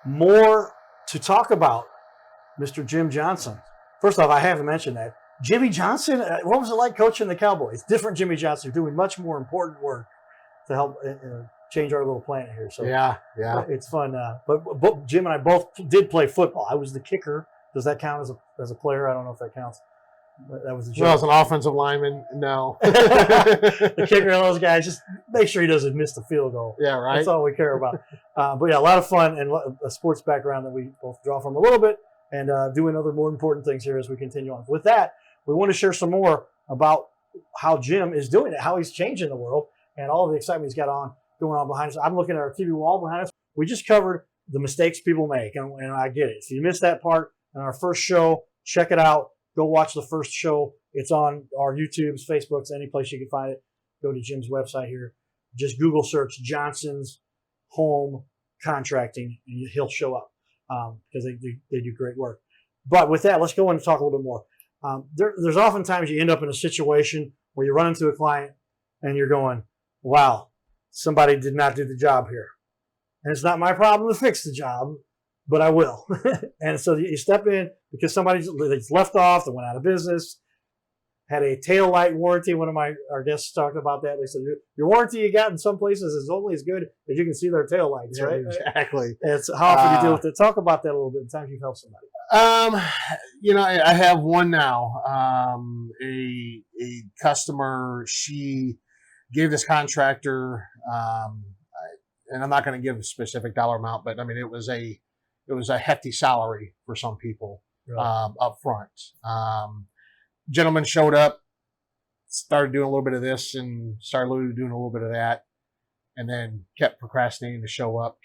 more to talk about Mr. Jim Johnson. First off, I haven't mentioned that. Jimmy Johnson, what was it like coaching the Cowboys? Different Jimmy Johnson, doing much more important work to help change our little planet here. So yeah, it's fun. But Jim and I both did play football. I was the kicker. Does that count as a player? I don't know if that counts. But that was a joke. Well, as an offensive lineman, no. The kicker of those guys, just make sure he doesn't miss the field goal. Yeah, right. That's all we care about. But yeah, a lot of fun and a sports background that we both draw from a little bit, and doing other more important things here as we continue on. With that, we want to share some more about how Jim is doing it, how he's changing the world, and all of the excitement he's got going on behind us. I'm looking at our TV wall behind us. We just covered the mistakes people make, and I get it. If you missed that part in our first show, check it out. Go watch the first show. It's on our YouTubes, Facebooks, any place you can find it. Go to Jim's website here. Just Google search Johnson's Home Contracting, and he'll show up because they do great work. But with that, let's go in and talk a little bit more. There's oftentimes you end up in a situation where you run into a client and you're going, wow, somebody did not do the job here. And it's not my problem to fix the job, but I will. And so you step in because somebody's left off, they went out of business, had a tail light warranty. One of our guests talked about that. They said, your warranty you got in some places is only as good as you can see their tail lights, yeah, right? Exactly. And so how often you deal with it? Talk about that a little bit. The times you've helped somebody. I have one now. A customer, she gave this contractor, and I'm not going to give a specific dollar amount, but I mean, it was a hefty salary for some people, really? Up front. Gentleman showed up, started doing a little bit of this and started doing a little bit of that, and then kept procrastinating to show up,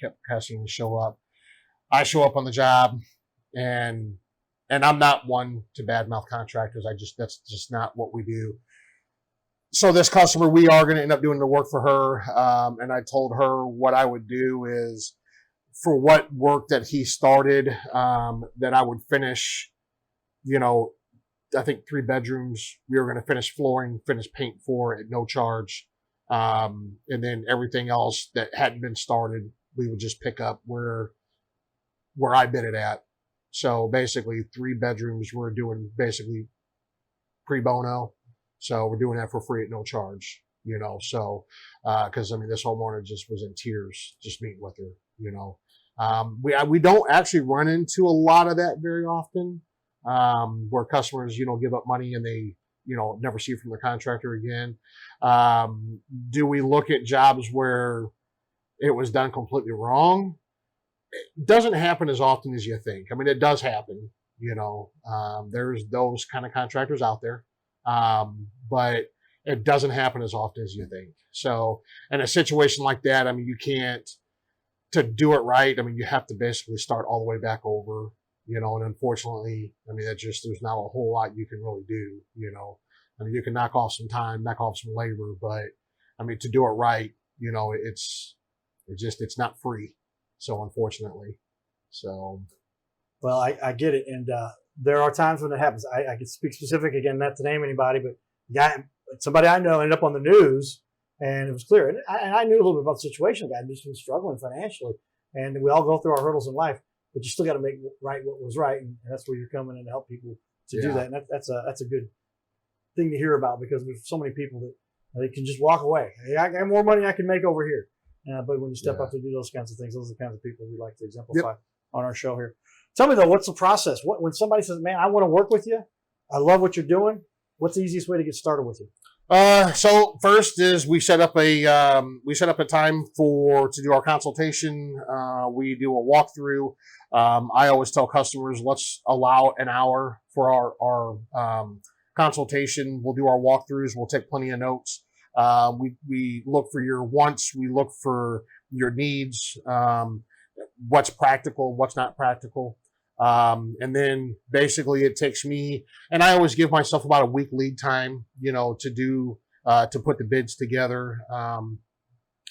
I show up on the job, and I'm not one to badmouth contractors. That's just not what we do. So this customer, we are going to end up doing the work for her. And I told her what I would do is for what work that he started, that I would finish, I think 3 bedrooms. We were going to finish flooring, finish paint for at no charge. And then everything else that hadn't been started, we would just pick up where I bid it at. So basically 3 bedrooms we're doing basically pre bono. So we're doing that for free at no charge, so, cause I mean, this homeowner just was in tears, just meeting with her, we don't actually run into a lot of that very often, where customers, give up money and they, never see from the contractor again. Do we look at jobs where it was done completely wrong? It doesn't happen as often as you think. I mean, it does happen, there's those kind of contractors out there. But it doesn't happen as often as you think. So in a situation like that, I mean, you can't, to do it right, I mean, you have to basically start all the way back over, and unfortunately, I mean, there's not a whole lot you can really do, I mean, you can knock off some time, knock off some labor, but I mean, to do it right, it's not free. So unfortunately, well, I get it. And, there are times when it happens. I can speak specific, again, not to name anybody, but somebody I know ended up on the news, and it was clear. And I knew a little bit about the situation. The guy just was struggling financially, and we all go through our hurdles in life, but you still got to make right what was right, and that's where you're coming in to help people to do that. And that's a good thing to hear about, because there's so many people that they can just walk away. Hey, I got more money I can make over here. But when you step up to do those kinds of things, those are the kinds of people we like to exemplify on our show here. Tell me, though, what's the process? When somebody says, man, I want to work with you, I love what you're doing, what's the easiest way to get started with you? So first is we set up a time to do our consultation. We do a walkthrough. I always tell customers, let's allow an hour for our consultation. We'll do our walkthroughs. We'll take plenty of notes. We look for your wants. We look for your needs. What's practical, what's not practical. And then basically it takes me, and I always give myself about a week lead time, to put the bids together. And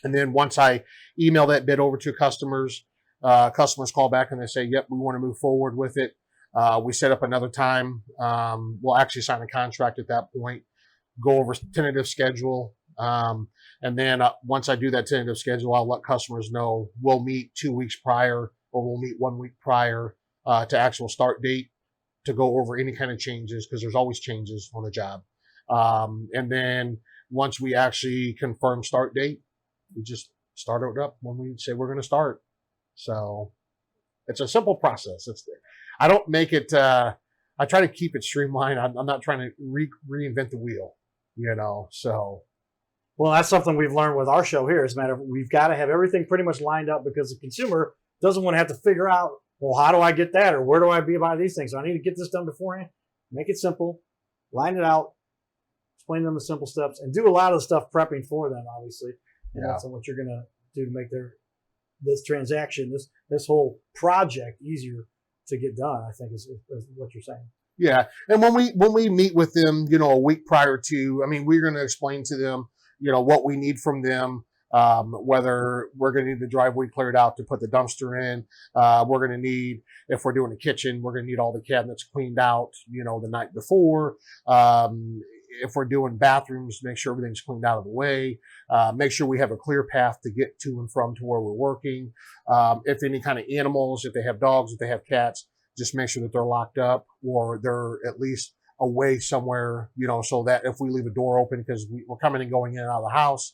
then once I email that bid over to customers call back and they say, yep, we want to move forward with it. We set up another time. We'll actually sign a contract at that point, go over tentative schedule. And then once I do that tentative schedule, I'll let customers know we'll meet 2 weeks prior or we'll meet 1 week prior to actual start date to go over any kind of changes, because there's always changes on the job. And then once we actually confirm start date, we just start it up when we say we're going to start. So it's a simple process. I don't make it, I try to keep it streamlined. I'm not trying to reinvent the wheel, so. Well, that's something we've learned with our show here. As a matter of, we've got to have everything pretty much lined up, because the consumer doesn't want to have to figure out, well, how do I get that, or where do I be about these things? So I need to get this done beforehand. Make it simple, line it out, explain them the simple steps, and do a lot of the stuff prepping for them, obviously. And that's what you're going to do to make this transaction, this whole project easier to get done, I think is what you're saying. Yeah. And when we meet with them, a week prior to, we're going to explain to them, what we need from them, whether we're going to need the driveway cleared out to put the dumpster in. We're going to need, if we're doing a kitchen, we're going to need all the cabinets cleaned out, the night before. If we're doing bathrooms, make sure everything's cleaned out of the way. Make sure we have a clear path to get to and from to where we're working. If any kind of animals, if they have dogs, if they have cats, just make sure that they're locked up, or they're at least away somewhere, so that if we leave a door open, because we're coming and going in and out of the house,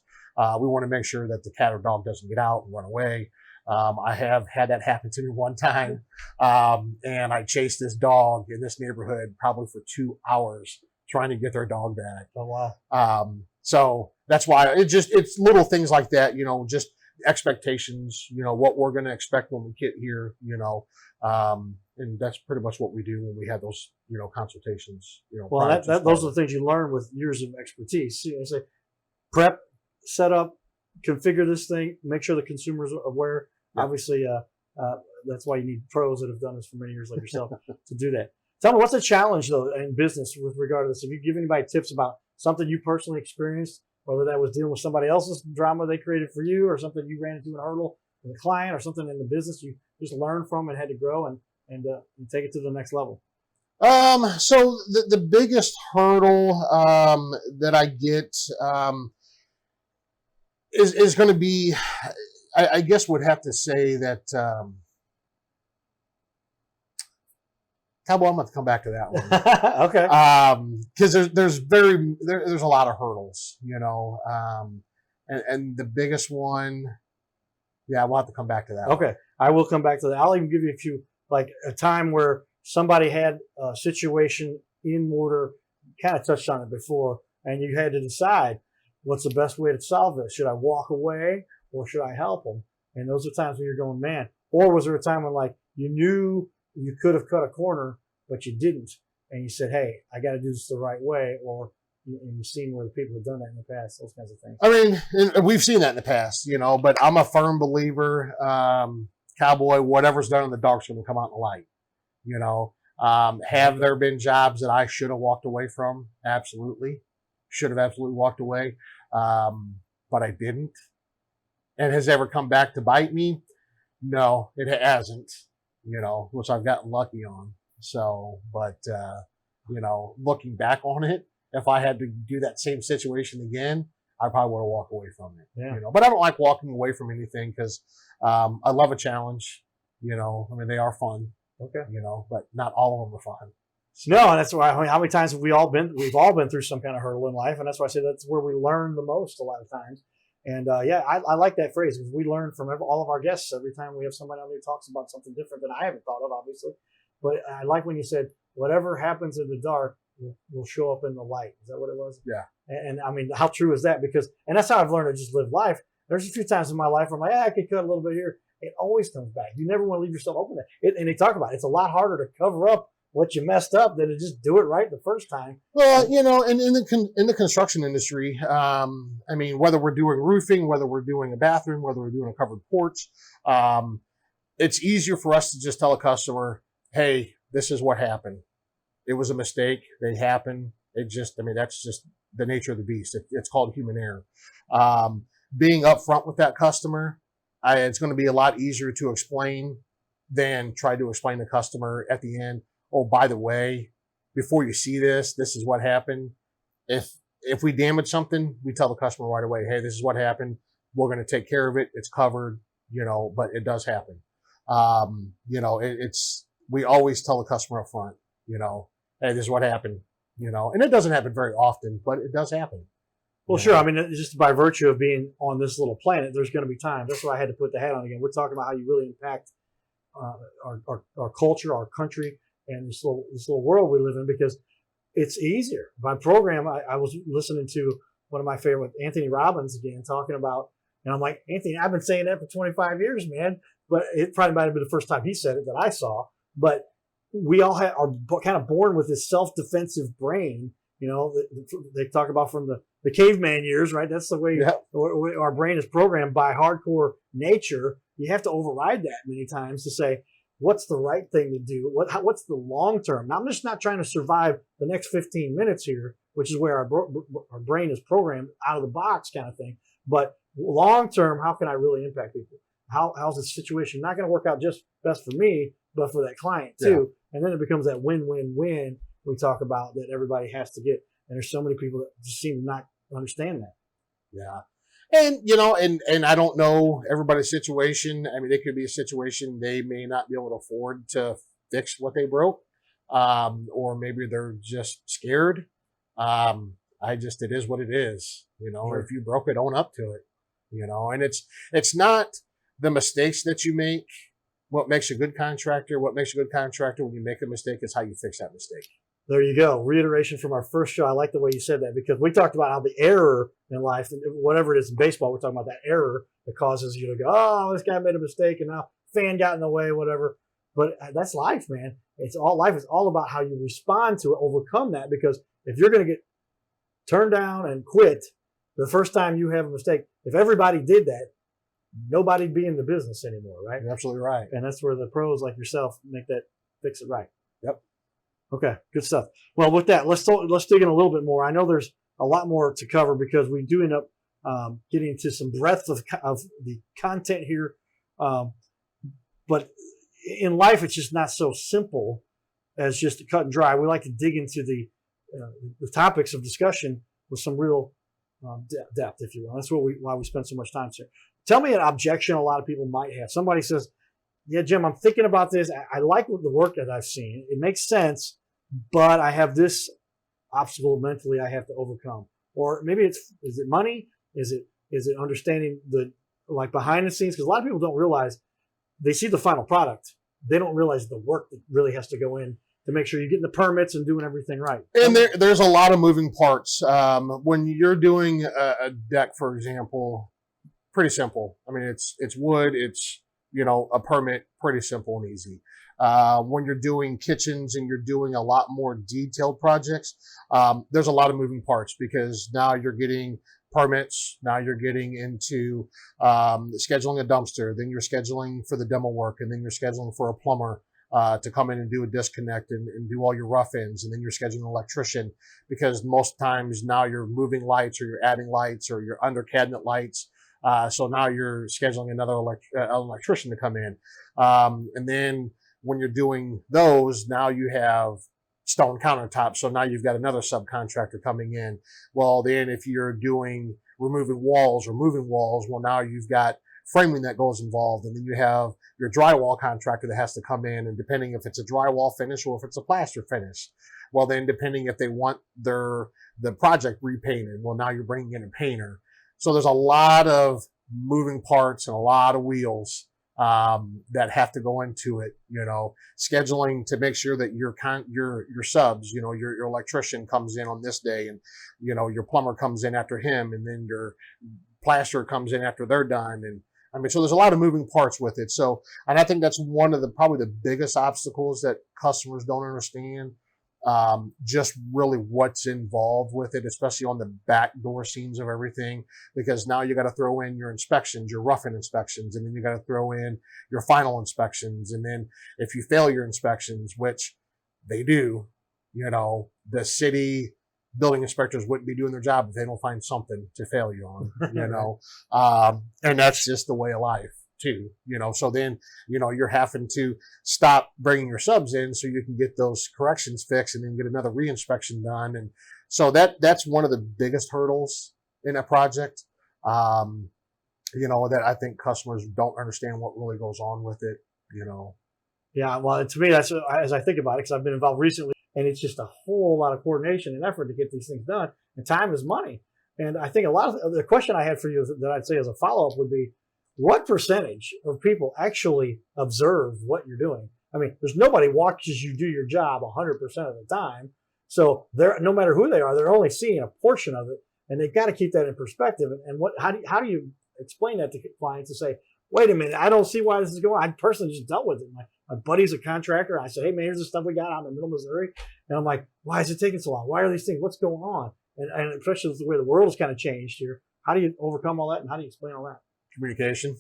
we want to make sure that the cat or dog doesn't get out and run away. I have had that happen to me one time. And I chased this dog in this neighborhood probably for 2 hours trying to get their dog back. Oh, wow. So that's why it's little things like that, just expectations, what we're going to expect when we get here, and that's pretty much what we do when we have those, consultations, Well, those are the things you learn with years of expertise. You say, prep, set up, configure this thing, make sure the consumer's aware. Yeah. Obviously, that's why you need pros that have done this for many years like yourself to do that. Tell me, what's the challenge, though, in business with regard to this? If you give anybody tips about something you personally experienced, whether that was dealing with somebody else's drama they created for you, or something you ran into a hurdle with a client, or something in the business you just learned from and had to grow and take it to the next level? So the biggest hurdle that I get is going to be, I guess would have to say that, Cowboy, I'm going to come back to that one. Okay. Because there's a lot of hurdles, and the biggest one, we'll have to come back to that. Okay. I will come back to that. I'll even give you a few, like a time where somebody had a situation in mortar, kind of touched on it before, and you had to decide what's the best way to solve this. Should I walk away or should I help them? And those are times when you're going, man. Or was there a time when, like, you knew you could have cut a corner, but you didn't, and you said, hey, I got to do this the right way, or and you've seen where the people have done that in the past, those kinds of things. And we've seen that in the past, but I'm a firm believer, Cowboy, whatever's done in the dark's going to come out in the light. Have there been jobs that I should have walked away from? Absolutely. Should have absolutely walked away. But I didn't. And has it ever come back to bite me? No, it hasn't, which I've gotten lucky on. So, but, looking back on it, if I had to do that same situation again, I probably would have walked away from it. Yeah. But I don't like walking away from anything, because I love a challenge. They are fun. Okay. But not all of them are fun. No, and that's why. How many times have we've all been through some kind of hurdle in life, and that's why I say that's where we learn the most a lot of times. And I like that phrase, because we learn from all of our guests every time we have somebody on there who talks about something different that I haven't thought of, obviously. But I like when you said, whatever happens in the dark will show up in the light. Is that what it was? Yeah. And I mean, how true is that? And that's how I've learned to just live life. There's a few times in my life where I'm like, I could cut a little bit here. It always comes back. You never want to leave yourself open there. And they talk about it. It's a lot harder to cover up what you messed up than to just do it right the first time. Well, and in the construction industry, whether we're doing roofing, whether we're doing a bathroom, whether we're doing a covered porch, it's easier for us to just tell a customer, hey, this is what happened. It was a mistake. They happen. That's just the nature of the beast. It's called human error. Being upfront with that customer, it's going to be a lot easier to explain than try to explain to the customer at the end, oh, by the way, before you see this is what happened. If we damage something, we tell the customer right away, hey, this is what happened. We're going to take care of it. It's covered, but it does happen. We always tell the customer up front, hey, this is what happened, and it doesn't happen very often, but it does happen. Well, sure. I mean, just by virtue of being on this little planet, there's going to be times. That's why I had to put the hat on again. We're talking about how you really impact our culture, our country, and this little world we live in, because it's easier. By program, I was listening to one of my favorite, Anthony Robbins, again, talking about, and I'm like, Anthony, I've been saying that for 25 years, man. But it probably might have been the first time he said it that I saw. But we all are kind of born with this self-defensive brain. They talk about from the caveman years, right? That's the way our brain is programmed by hardcore nature. You have to override that many times to say, what's the right thing to do? What's the long term? Now, I'm just not trying to survive the next 15 minutes here, which is where our brain is programmed out of the box kind of thing. But long term, how can I really impact people? How's the situation not going to work out just best for me, but for that client too? Yeah. And then it becomes that win-win-win we talk about that everybody has to get. And there's so many people that just seem to not understand that. Yeah. And I don't know everybody's situation. I mean, it could be a situation they may not be able to afford to fix what they broke. Or maybe they're just scared. It is what it is. Sure. If you broke it, own up to it. And it's not the mistakes that you make what makes a good contractor. What makes a good contractor when you make a mistake is how you fix that mistake. There you go. Reiteration from our first show. I like the way you said that, because we talked about how the error in life, whatever it is in baseball, we're talking about that error that causes you to go, oh, this guy made a mistake and now fan got in the way, whatever. But that's life, man. Life is all about how you respond to it, overcome that. Because if you're going to get turned down and quit the first time you have a mistake, if everybody did that, nobody'd be in the business anymore, right? You're absolutely right. And that's where the pros like yourself fix it right. Yep. Okay, good stuff. Well, with that, let's dig in a little bit more. I know there's a lot more to cover because we do end up getting into some breadth of the content here. But in life, it's just not so simple as just to cut and dry. We like to dig into the topics of discussion with some real depth, if you will. That's why we spend so much time here. Tell me an objection a lot of people might have. Somebody says, yeah, Jim, I'm thinking about this. I like the work that I've seen. It makes sense, but I have this obstacle mentally I have to overcome. Or maybe is it money? Is it understanding the behind the scenes? Because a lot of people don't realize, they see the final product. They don't realize the work that really has to go in to make sure you're getting the permits and doing everything right. And there's a lot of moving parts. When you're doing a deck, for example, pretty simple. I mean, it's wood, it's, a permit, pretty simple and easy. When you're doing kitchens and you're doing a lot more detailed projects, there's a lot of moving parts, because now you're getting permits. Now you're getting into scheduling a dumpster. Then you're scheduling for the demo work, and then you're scheduling for a plumber to come in and do a disconnect and do all your rough ends. And then you're scheduling an electrician, because most times now you're moving lights, or you're adding lights, or you're under cabinet lights. So now you're scheduling another electrician to come in. And then when you're doing those, now you have stone countertops. So now you've got another subcontractor coming in. Well, then if you're doing removing walls or moving walls, well, now you've got framing that goes involved. And then you have your drywall contractor that has to come in. And depending if it's a drywall finish or if it's a plaster finish, well, then depending if they want the project repainted, well, now you're bringing in a painter. So there's a lot of moving parts and a lot of wheels that have to go into it. Scheduling to make sure that your subs, your electrician comes in on this day, and your plumber comes in after him, and then your plasterer comes in after they're done. And I mean, so there's a lot of moving parts with it. So, and I think that's one of probably the biggest obstacles that customers don't understand. Just really what's involved with it, especially on the back door scenes of everything, because now you got to throw in your inspections, your rough-in inspections, and then you got to throw in your final inspections. And then if you fail your inspections, which they do, the city building inspectors wouldn't be doing their job if they don't find something to fail you on, and that's just the way of life too, so then, you're having to stop bringing your subs in so you can get those corrections fixed and then get another reinspection done. And so that's one of the biggest hurdles in a project, that I think customers don't understand what really goes on with it. you know. Yeah, well, to me, that's as I think about it, because I've been involved recently, and it's just a whole lot of coordination and effort to get these things done. And time is money. And I think a lot of the question I had for you that I'd say as a follow up would be, what percentage of people actually observe what you're doing? I mean, there's nobody watches you do your job 100% of the time. So they're, no matter who they are, they're only seeing a portion of it, and they've got to keep that in perspective. And how do you explain that to clients to say, wait a minute, I don't see why this is going on. I personally just dealt with it. My buddy's a contractor. I said, hey man, here's the stuff we got out in the middle of Missouri. And I'm like, why is it taking so long? Why are these things? What's going on? And especially with the way the world has kind of changed here. How do you overcome all that, and how do you explain all that? Communication.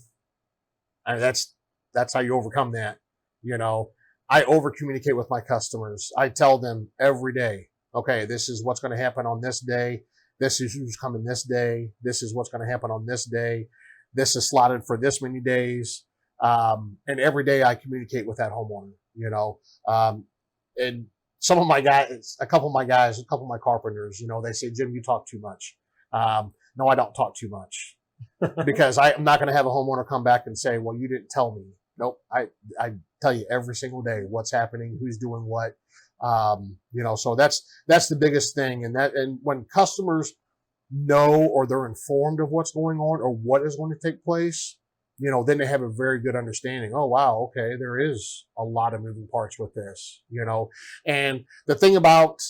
I mean, that's how you overcome that. You know, I over communicate with my customers. I tell them every day, okay, this is what's going to happen on this day. This is who's coming this day. This is what's going to happen on this day. This is slotted for this many days. And every day I communicate with that homeowner, you know. And some of my guys, a couple of my carpenters, you know, they say, Jim, you talk too much. No, I don't talk too much. Because I'm not going to have a homeowner come back and say, well, you didn't tell me. Nope. I tell you every single day what's happening, who's doing what. You know, so that's the biggest thing. And when customers know, or they're informed of what's going on or what is going to take place, you know, then they have a very good understanding. Oh, wow. Okay. There is a lot of moving parts with this, you know. And the thing about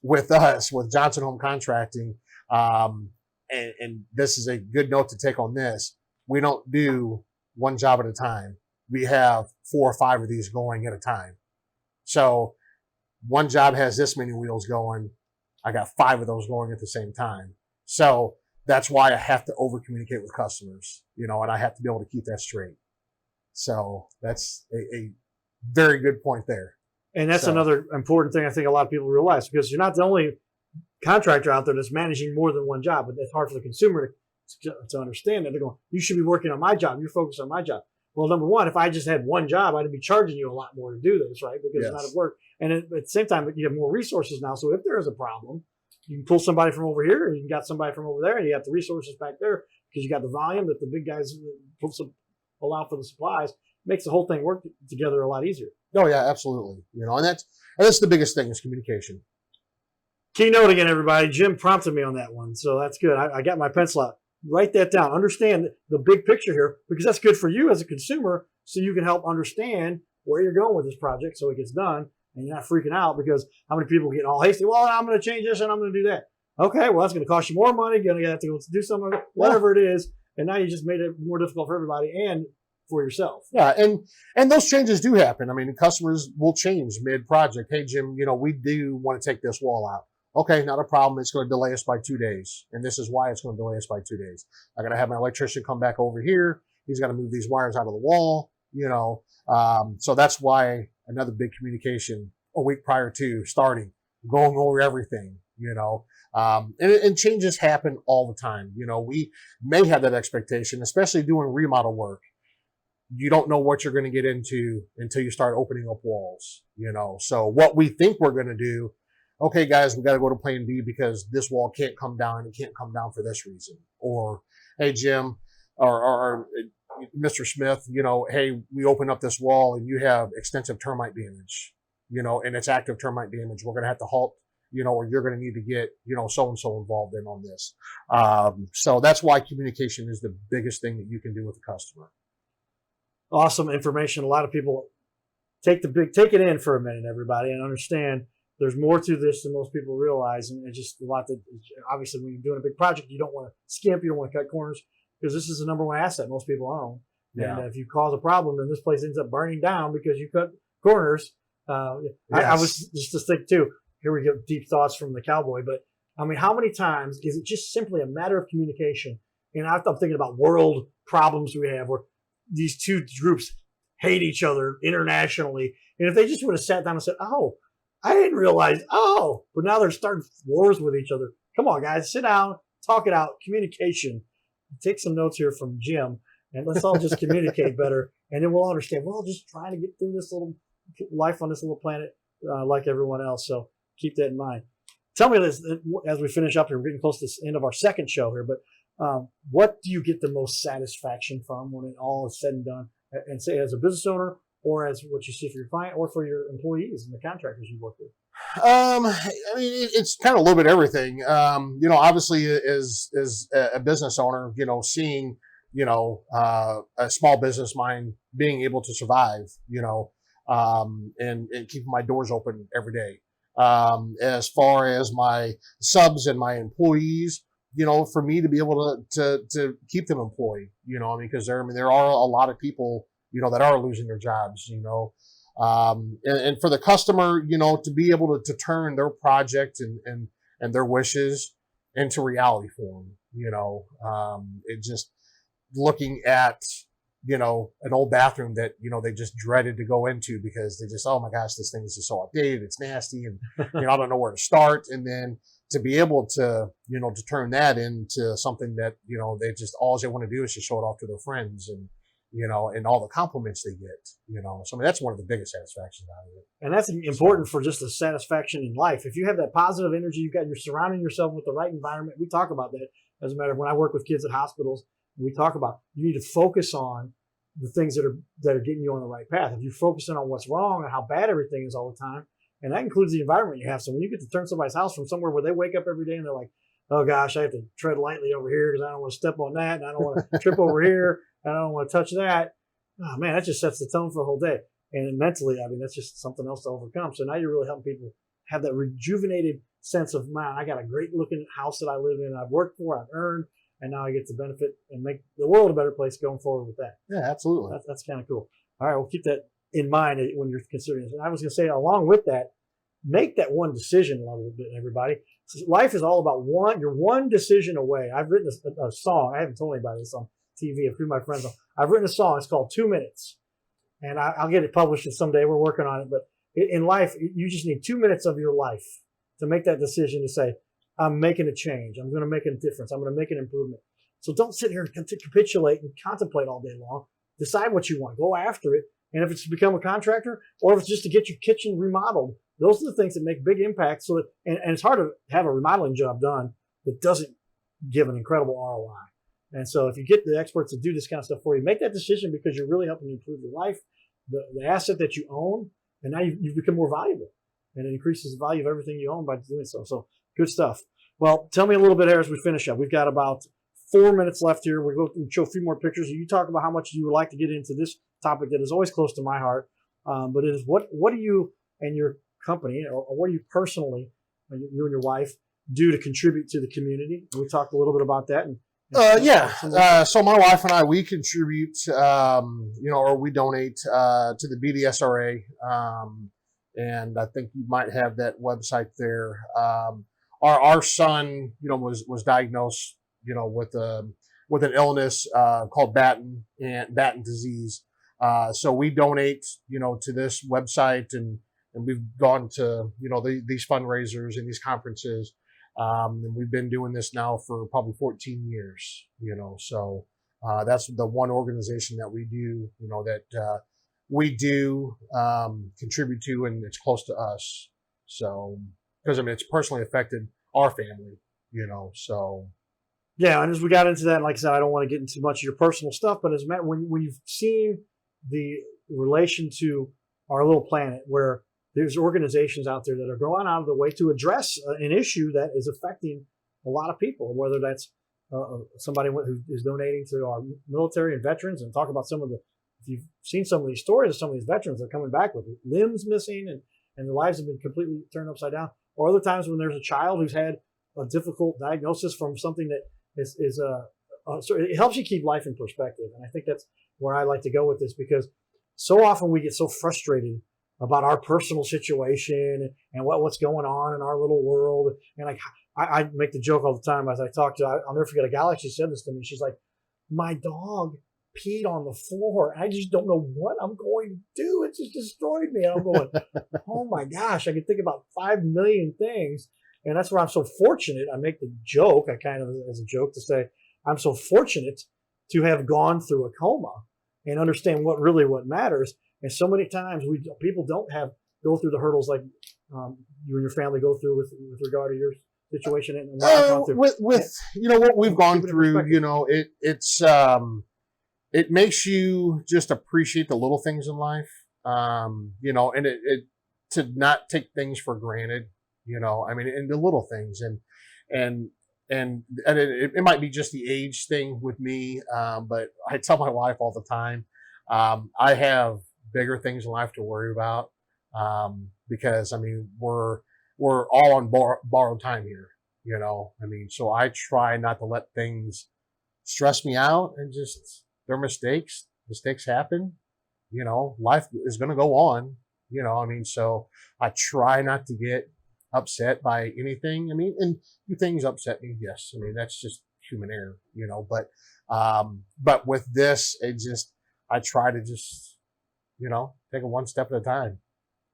with us, with Johnson Home Contracting, and this is a good note to take on this, we don't do one job at a time. We have 4 or 5 of these going at a time. So one job has this many wheels going. I got 5 of those going at the same time. So that's why I have to over communicate with customers, you know, and I have to be able to keep that straight. So that's a very good point there. And that's another important thing I think a lot of people realize, because you're not the only contractor out there that's managing more than one job, but it's hard for the consumer to understand that. They're going, you should be working on my job. You're focused on my job. Well, number one, if I just had one job, I'd be charging you a lot more to do this, right? Because it's not at work. And at the same time, you have more resources now. So if there is a problem, you can pull somebody from over here, and you can got somebody from over there, and you have the resources back there because you got the volume that the big guys pull out for the supplies. Makes the whole thing work together a lot easier. Oh yeah, absolutely. You know, and that's the biggest thing is communication. Keynote again, everybody. Jim prompted me on that one, so that's good. I got my pencil out. Write that down. Understand the big picture here, because that's good for you as a consumer, so you can help understand where you're going with this project so it gets done, and you're not freaking out because how many people get all hasty? Well, I'm going to change this and I'm going to do that. Okay, well, that's going to cost you more money. You're going to have to go do something, whatever it is, and now you just made it more difficult for everybody and for yourself. Yeah, and those changes do happen. I mean, customers will change mid-project. Hey, Jim, you know, we do want to take this wall out. Okay, not a problem. It's going to delay us by 2 days. And this is why it's going to delay us by 2 days. I got to have my electrician come back over here. He's got to move these wires out of the wall, you know. So that's why another big communication a week prior to starting, going over everything, you know. And changes happen all the time. You know, we may have that expectation, especially doing remodel work. You don't know what you're going to get into until you start opening up walls, you know. So what we think we're going to do, okay, guys, we got to go to plan B because this wall can't come down. It can't come down for this reason. Or, hey, Jim, or Mr. Smith, you know, hey, we open up this wall and you have extensive termite damage, you know, and it's active termite damage. We're going to have to halt, you know, or you're going to need to get, you know, so-and-so involved in on this. So that's why communication is the biggest thing that you can do with the customer. Awesome information. A lot of people take it in for a minute, everybody, and understand there's more to this than most people realize. And it's just a lot that, obviously, when you're doing a big project, you don't want to skimp, you don't want to cut corners, because this is the number one asset most people own. Yeah. And if you cause a problem, then this place ends up burning down because you cut corners. Yes. I was just to think too, here we go, deep thoughts from the cowboy, but I mean, how many times is it just simply a matter of communication? And I'm thinking about world problems we have where these two groups hate each other internationally. And if they just would have sat down and said, oh, I didn't realize, but now they're starting wars with each other. Come on, guys, sit down, talk it out, communication. Take some notes here from Jim, and let's all just communicate better. And then we'll understand, we're all just trying to get through this little life on this little planet like everyone else. So keep that in mind. Tell me this, as we finish up here, we're getting close to the end of our second show here, but what do you get the most satisfaction from when it all is said and done? And say, as a business owner or as what you see for your client or for your employees and the contractors you work with? I mean, it's kind of a little bit everything. Obviously, as a business owner, seeing a small business mind being able to survive, and keeping my doors open every day. As far as my subs and my employees, for me to be able to keep them employed, because there are a lot of people, that are losing their jobs, and for the customer, to be able to turn their project and their wishes into reality for them, it just looking at, an old bathroom that, they just dreaded to go into because they just, oh my gosh, this thing is just so outdated. It's nasty. And, I don't know where to start. And then to be able to, to turn that into something that, all they want to do is just show it off to their friends and all the compliments they get, So I mean, that's one of the biggest satisfactions out of it. And that's important for just the satisfaction in life. If you have that positive energy, you're surrounding yourself with the right environment. We talk about that. As a matter of when I work with kids at hospitals, we talk about you need to focus on the things that are getting you on the right path. If you're focusing on what's wrong and how bad everything is all the time, and that includes the environment you have. So when you get to turn somebody's house from somewhere where they wake up every day and they're like, oh gosh, I have to tread lightly over here because I don't want to step on that, and I don't want to trip over here, and I don't want to touch that. Oh man, that just sets the tone for the whole day. And mentally, I mean, that's just something else to overcome. So now you're really helping people have that rejuvenated sense of, man, I got a great looking house that I live in, I've worked for, I've earned, and now I get to benefit and make the world a better place going forward with that. Yeah, absolutely. That's kind of cool. All right, we'll keep that in mind when you're considering this. And I was going to say, along with that, make that one decision a little bit, everybody. Life is all about you're one decision away. I've written a song. I haven't told anybody this on TV. A few of my friends. I've written a song. It's called 2 Minutes. And I'll get it published someday. We're working on it. But in life, you just need 2 minutes of your life to make that decision to say, I'm making a change. I'm going to make a difference. I'm going to make an improvement. So don't sit here and capitulate and contemplate all day long. Decide what you want. Go after it. And if it's to become a contractor or if it's just to get your kitchen remodeled, those are the things that make big impacts. So that, and it's hard to have a remodeling job done that doesn't give an incredible ROI. And so if you get the experts to do this kind of stuff for you, make that decision because you're really helping improve your life, the asset that you own, and now you've become more valuable. And it increases the value of everything you own by doing so. So good stuff. Well, tell me a little bit here as we finish up. We've got about 4 minutes left here. We'll go and show a few more pictures. You talk about how much you would like to get into this topic that is always close to my heart. But it is what do you and your company, or what do you personally, you and your wife, do to contribute to the community? We talked a little bit about that. So my wife and I, we contribute, or we donate to the BDSRA. And I think you might have that website there. Our son, was diagnosed, with an illness called Batten disease. So we donate, to this website, and we've gone to, these fundraisers and these conferences. And we've been doing this now for probably 14 years, so that's the one organization that we do, we do contribute to, and it's close to us. So, because it's personally affected our family, so. Yeah, and as we got into that, like I said, I don't want to get into much of your personal stuff, but as Matt, when you've seen the relation to our little planet, where there's organizations out there that are going out of the way to address an issue that is affecting a lot of people, whether that's somebody who is donating to our military and veterans, and talk about if you've seen some of these stories of some of these veterans that are coming back with limbs missing and their lives have been completely turned upside down, or other times when there's a child who's had a difficult diagnosis from something that so it helps you keep life in perspective. And I think that's where I like to go with this, because so often we get so frustrated about our personal situation and what's going on in our little world. And I make the joke all the time as I talk to, I'll never forget, a gal actually said this to me. She's like, my dog peed on the floor. I just don't know what I'm going to do. It just destroyed me. And I'm going, oh my gosh, I can think about 5 million things. And that's where I'm so fortunate. I make the joke, as a joke, to say, I'm so fortunate to have gone through a coma and understand what matters. And so many times people don't go through the hurdles like you and your family go through with regard to your situation and what I've gone through. With what we've gone through, it makes you just appreciate the little things in life. You know, and it to not take things for granted, you know, I mean, and the little things and it might be just the age thing with me. But I tell my wife all the time, I have bigger things in life to worry about. Because I mean, we're all on borrowed time here, you know, I mean, so I try not to let things stress me out, and just, they're mistakes happen, you know, life is going to go on, you know, I mean, so I try not to get upset by anything. I mean, and things upset me. Yes. I mean, that's just human error, you know, but with this, I try to just, you know, take it one step at a time.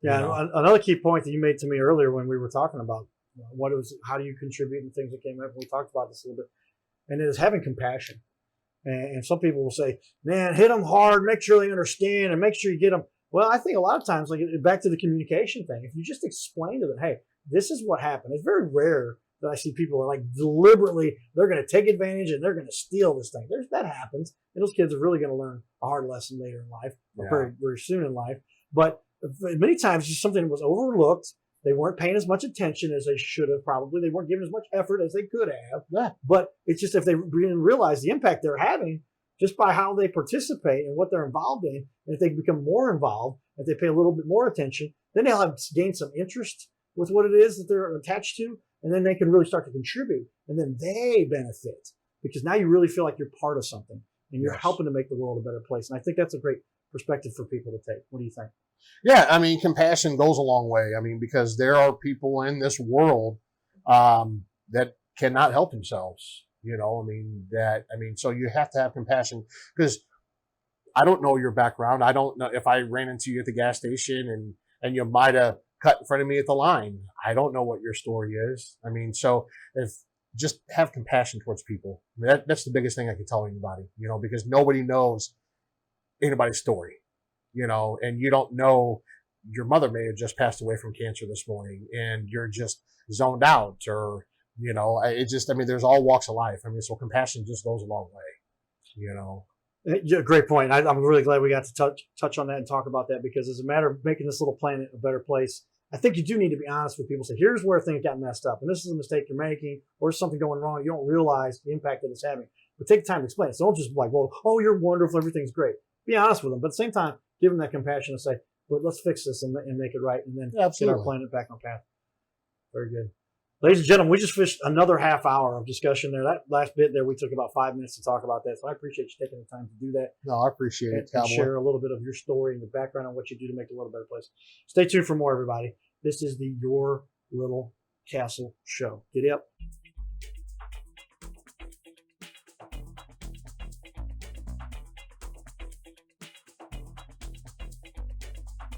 Yeah. You know? Another key point that you made to me earlier when we were talking about what it was, how do you contribute and things that came up. We talked about this a little bit, and it is having compassion. And some people will say, man, hit them hard, make sure they understand, and make sure you get them. Well, I think a lot of times, like back to the communication thing, if you just explain to them, hey, this is what happened. It's very rare that I see people are like deliberately, they're going to take advantage and they're going to steal this thing. That happens. And those kids are really going to learn a hard lesson later in life, or very, very soon in life. But many times, just something that was overlooked. They weren't paying as much attention as they should have, probably. They weren't giving as much effort as they could have. Yeah. But it's just if they didn't realize the impact they're having just by how they participate and what they're involved in, and if they become more involved, if they pay a little bit more attention, then they'll have gained some interest with what it is that they're attached to, and then they can really start to contribute, and then they benefit because now you really feel like you're part of something and you're helping to make the world a better place. And I think that's a great perspective for people to take. What do you think? Yeah, I mean, compassion goes a long way. I mean, because there are people in this world that cannot help themselves. You know, so you have to have compassion, because I don't know your background. I don't know if I ran into you at the gas station and you might have cut in front of me at the line. I don't know what your story is. I mean, so if just have compassion towards people. I mean, that's the biggest thing I can tell anybody, you know, because nobody knows anybody's story. You know, and you don't know, your mother may have just passed away from cancer this morning and you're just zoned out, or, you know, there's all walks of life. I mean, so compassion just goes a long way, you know. Yeah, great point. I'm really glad we got to touch on that and talk about that, because it's a matter of making this little planet a better place. I think you do need to be honest with people. Say, here's where things got messed up, and this is a mistake you're making, or something going wrong. You don't realize the impact that it's having. But take the time to explain it. So don't just be like, well, oh, you're wonderful, everything's great. Be honest with them, but at the same time, give them that compassion and say, well, let's fix this and make it right, and then get our planet back on path. Very good. Ladies and gentlemen, we just fished another half hour of discussion there. That last bit there, we took about 5 minutes to talk about that. So I appreciate you taking the time to do that. No, I appreciate it, and share a little bit of your story and your background on what you do to make the world a better place. Stay tuned for more, everybody. This is the Your Little Castle Show. Giddy up.